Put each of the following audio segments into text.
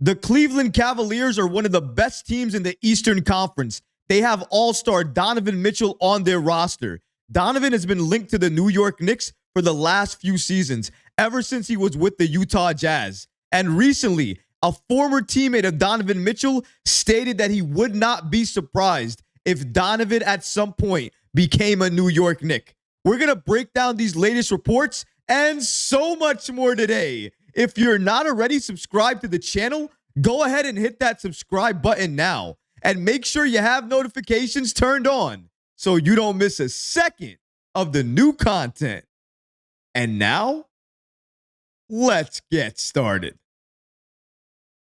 The Cleveland Cavaliers are one of the best teams in the Eastern Conference. They have all-star Donovan Mitchell on their roster. Donovan has been linked to the New York Knicks for the last few seasons, ever since he was with the Utah Jazz. And recently, a former teammate of Donovan Mitchell stated that he would not be surprised if Donovan at some point became a New York Knick. We're going to break down these latest reports and so much more today. If you're not already subscribed to the channel, go ahead and hit that subscribe button now. And make sure you have notifications turned on so you don't miss a second of the new content. And now, let's get started.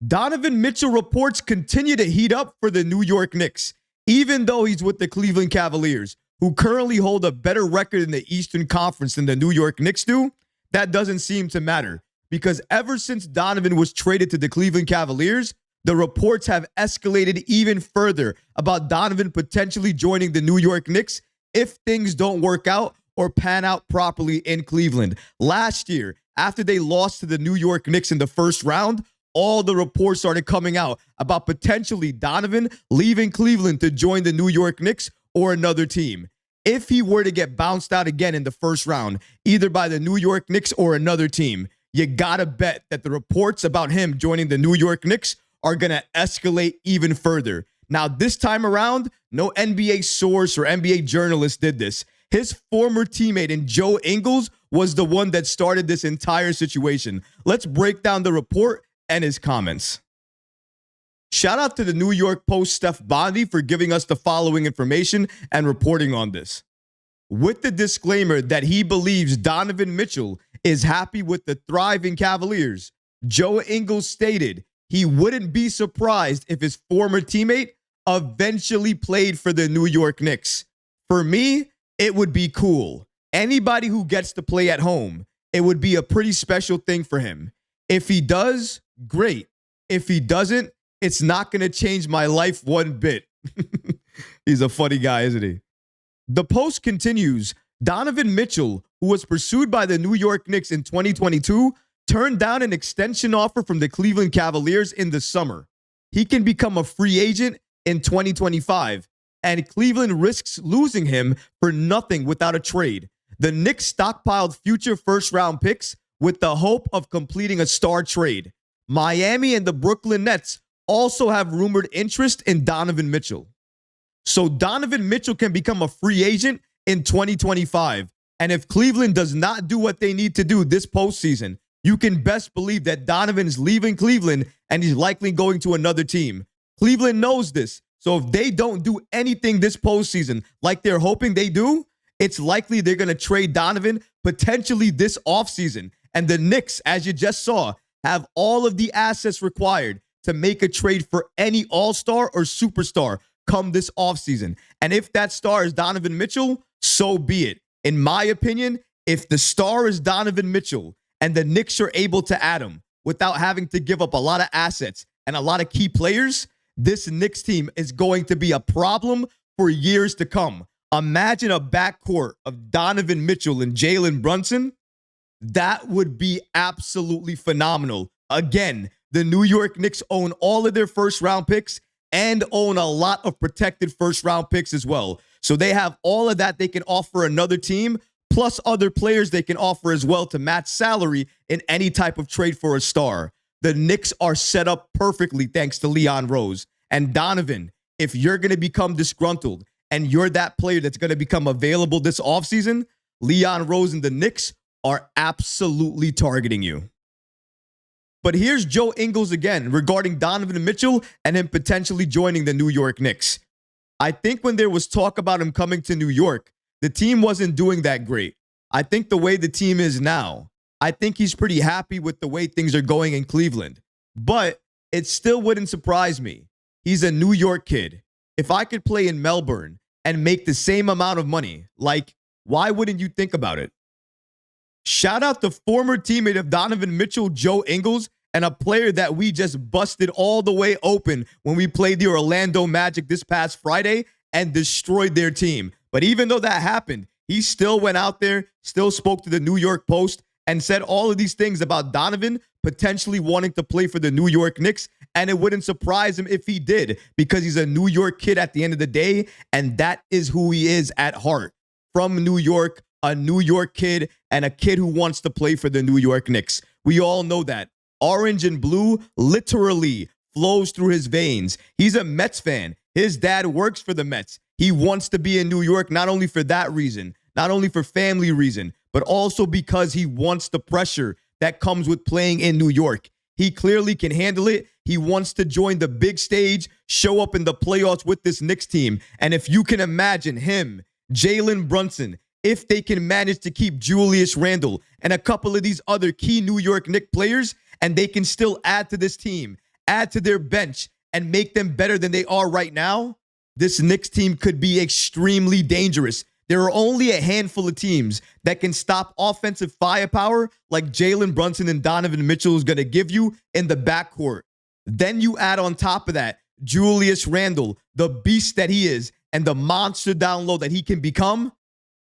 Donovan Mitchell reports continue to heat up for the New York Knicks, even though he's with the Cleveland Cavaliers, who currently hold a better record in the Eastern Conference than the New York Knicks do. That doesn't seem to matter, because ever since Donovan was traded to the Cleveland Cavaliers, the reports have escalated even further about Donovan potentially joining the New York Knicks if things don't work out or pan out properly in Cleveland. Last year, after they lost to the New York Knicks in the first round, all the reports started coming out about potentially Donovan leaving Cleveland to join the New York Knicks or another team. If he were to get bounced out again in the first round, either by the New York Knicks or another team, you gotta bet that the reports about him joining the New York Knicks are gonna escalate even further. Now, this time around, no NBA source or NBA journalist did this. His former teammate in Joe Ingles was the one that started this entire situation. Let's break down the report and his comments. Shout out to the New York Post Steph Bondi for giving us the following information and reporting on this. With the disclaimer that he believes Donovan Mitchell is happy with the thriving Cavaliers, Joe Ingles stated he wouldn't be surprised if his former teammate eventually played for the New York Knicks. For me, it would be cool. Anybody who gets to play at home, it would be a pretty special thing for him. If he does, great. If he doesn't, it's not going to change my life one bit. He's a funny guy, isn't he? The Post continues, Donovan Mitchell, who was pursued by the New York Knicks in 2022, turned down an extension offer from the Cleveland Cavaliers in the summer. He can become a free agent in 2025, and Cleveland risks losing him for nothing without a trade. The Knicks stockpiled future first-round picks with the hope of completing a star trade. Miami and the Brooklyn Nets also have rumored interest in Donovan Mitchell. So Donovan Mitchell can become a free agent in 2025. And if Cleveland does not do what they need to do this postseason, you can best believe that Donovan is leaving Cleveland and he's likely going to another team. Cleveland knows this. So if they don't do anything this postseason like they're hoping they do, it's likely they're going to trade Donovan potentially this offseason. And the Knicks, as you just saw, have all of the assets required to make a trade for any all-star or superstar come this offseason. And if that star is Donovan Mitchell, so be it. In my opinion, if the star is Donovan Mitchell and the Knicks are able to add him without having to give up a lot of assets and a lot of key players, this Knicks team is going to be a problem for years to come. Imagine a backcourt of Donovan Mitchell and Jalen Brunson. That would be absolutely phenomenal. Again, the New York Knicks own all of their first-round picks and own a lot of protected first-round picks as well. So they have all of that they can offer another team, plus other players they can offer as well to match salary in any type of trade for a star. The Knicks are set up perfectly thanks to Leon Rose. And Donovan, if you're going to become disgruntled and you're that player that's going to become available this offseason, Leon Rose and the Knicks are absolutely targeting you. But here's Joe Ingles again regarding Donovan Mitchell and him potentially joining the New York Knicks. I think when there was talk about him coming to New York, the team wasn't doing that great. I think the way the team is now, I think he's pretty happy with the way things are going in Cleveland. But it still wouldn't surprise me. He's a New York kid. If I could play in Melbourne and make the same amount of money, like, why wouldn't you think about it? Shout out to former teammate of Donovan Mitchell, Joe Ingles, and a player that we just busted all the way open when we played the Orlando Magic this past Friday and destroyed their team. But even though that happened, he still went out there, still spoke to the New York Post, and said all of these things about Donovan potentially wanting to play for the New York Knicks And it wouldn't surprise him if he did, because he's a New York kid at the end of the day, and that is who he is at heart. From New York, a New York kid, and a kid who wants to play for the New York Knicks. We all know that. Orange and blue literally flows through his veins. He's a Mets fan. His dad works for the Mets. He wants to be in New York not only for that reason, not only for family reason, but also because he wants the pressure that comes with playing in New York. He clearly can handle it. He wants to join the big stage, show up in the playoffs with this Knicks team. And if you can imagine him, Jalen Brunson, if they can manage to keep Julius Randle and a couple of these other key New York Knicks players, and they can still add to this team, add to their bench, and make them better than they are right now, this Knicks team could be extremely dangerous. There are only a handful of teams that can stop offensive firepower like Jalen Brunson and Donovan Mitchell is going to give you in the backcourt. Then you add on top of that Julius Randle, the beast that he is, and the monster down low that he can become.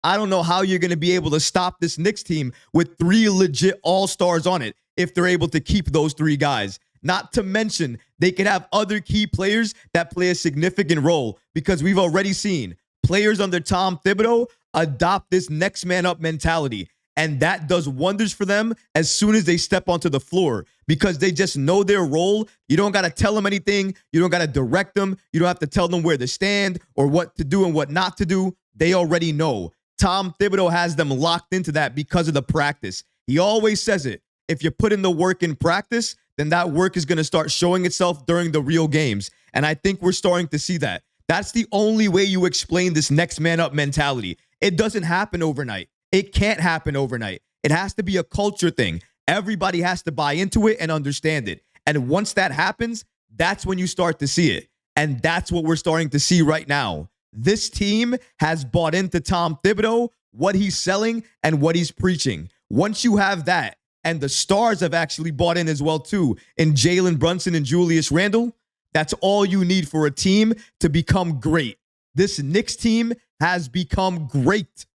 I don't know how you're going to be able to stop this Knicks team with 3 legit all-stars on it if they're able to keep those 3 guys. Not to mention, they can have other key players that play a significant role, because we've already seen players under Tom Thibodeau adopt this next man up mentality. And that does wonders for them as soon as they step onto the floor, because they just know their role. You don't got to tell them anything. You don't got to direct them. You don't have to tell them where to stand or what to do and what not to do. They already know. Tom Thibodeau has them locked into that because of the practice. He always says it. If you put in the work in practice, then that work is going to start showing itself during the real games. And I think we're starting to see that. That's the only way you explain this next man up mentality. It doesn't happen overnight. It can't happen overnight. It has to be a culture thing. Everybody has to buy into it and understand it. And once that happens, that's when you start to see it. And that's what we're starting to see right now. This team has bought into Tom Thibodeau, what he's selling and what he's preaching. Once you have that, and the stars have actually bought in as well too, in Jalen Brunson and Julius Randle, that's all you need for a team to become great. This Knicks team has become great.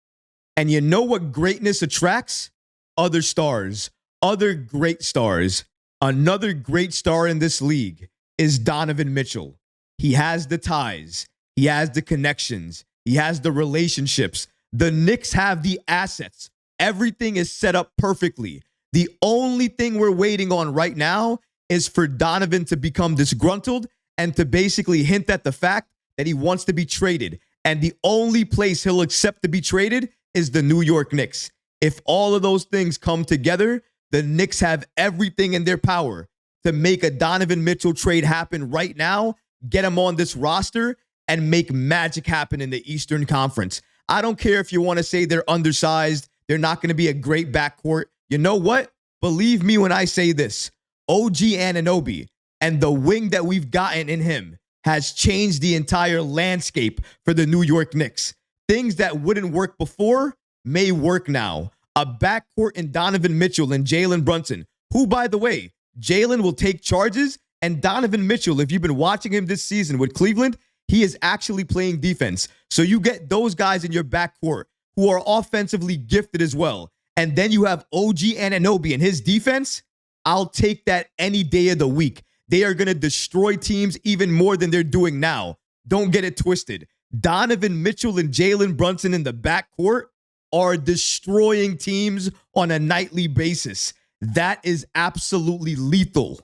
And you know what greatness attracts? Other stars, other great stars. Another great star in this league is Donovan Mitchell. He has the ties. He has the connections. He has the relationships. The Knicks have the assets. Everything is set up perfectly. The only thing we're waiting on right now is for Donovan to become disgruntled and to basically hint at the fact that he wants to be traded. And the only place he'll accept to be traded is the New York Knicks. If all of those things come together, the Knicks have everything in their power to make a Donovan Mitchell trade happen right now, get him on this roster, and make magic happen in the Eastern Conference. I don't care if you want to say they're undersized, they're not going to be a great backcourt. You know what? Believe me when I say this. OG Anunoby and the wing that we've gotten in him has changed the entire landscape for the New York Knicks. Things that wouldn't work before may work now. A backcourt in Donovan Mitchell and Jalen Brunson, who, by the way, Jalen will take charges, and Donovan Mitchell, if you've been watching him this season with Cleveland, he is actually playing defense. So you get those guys in your backcourt who are offensively gifted as well. And then you have OG Anunoby and his defense. I'll take that any day of the week. They are going to destroy teams even more than they're doing now. Don't get it twisted. Donovan Mitchell and Jalen Brunson in the backcourt are destroying teams on a nightly basis. That is absolutely lethal.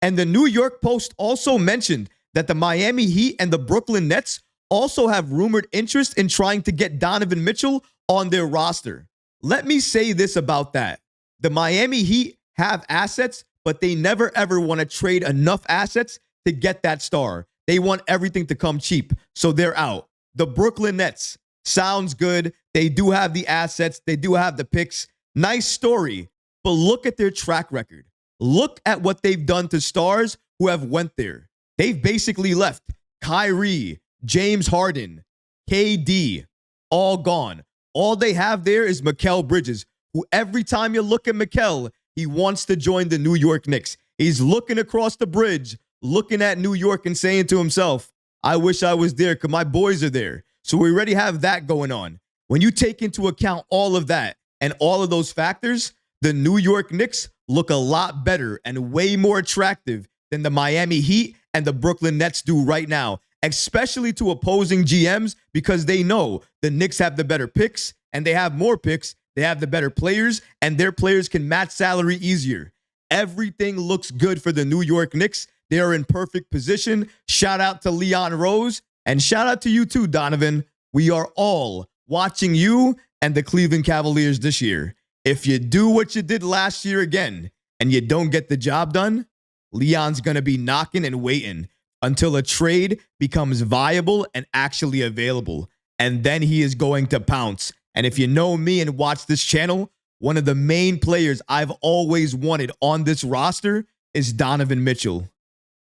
And the New York Post also mentioned that the Miami Heat and the Brooklyn Nets also have rumored interest in trying to get Donovan Mitchell on their roster. Let me say this about that. The Miami Heat have assets, but they never ever want to trade enough assets to get that star. They want everything to come cheap, so they're out. The Brooklyn Nets, sounds good. They do have the assets. They do have the picks. Nice story, but look at their track record. Look at what they've done to stars who have went there. They've basically left Kyrie, James Harden, KD, all gone. All they have there is Mikal Bridges, who every time you look at Mikal, he wants to join the New York Knicks. He's looking across the bridge, looking at New York and saying to himself, I wish I was there because my boys are there. So we already have that going on. When you take into account all of that and all of those factors, the New York Knicks look a lot better and way more attractive than the Miami Heat and the Brooklyn Nets do right now, especially to opposing GMs, because they know the Knicks have the better picks and they have more picks. They have the better players and their players can match salary easier. Everything looks good for the New York Knicks. They are in perfect position. Shout out to Leon Rose and shout out to you too, Donovan. We are all watching you and the Cleveland Cavaliers this year. If you do what you did last year again and you don't get the job done, Leon's going to be knocking and waiting until a trade becomes viable and actually available. And then he is going to pounce. And if you know me and watch this channel, one of the main players I've always wanted on this roster is Donovan Mitchell.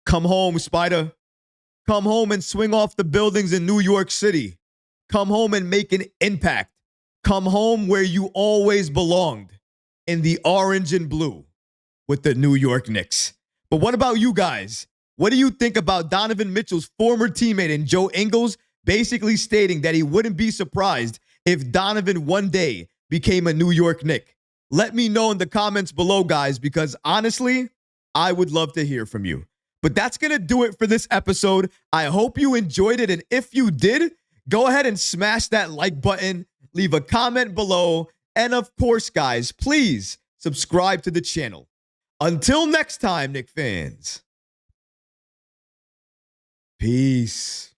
Come home, Spida. Come home and swing off the buildings in New York City. Come home and make an impact. Come home where you always belonged, in the orange and blue with the New York Knicks. But what about you guys? What do you think about Donovan Mitchell's former teammate and Joe Ingles basically stating that he wouldn't be surprised if Donovan one day became a New York Knick? Let me know in the comments below, guys, because honestly, I would love to hear from you. But that's going to do it for this episode. I hope you enjoyed it. And if you did, go ahead and smash that like button, leave a comment below. And of course, guys, please subscribe to the channel. Until next time, Knick fans. Peace.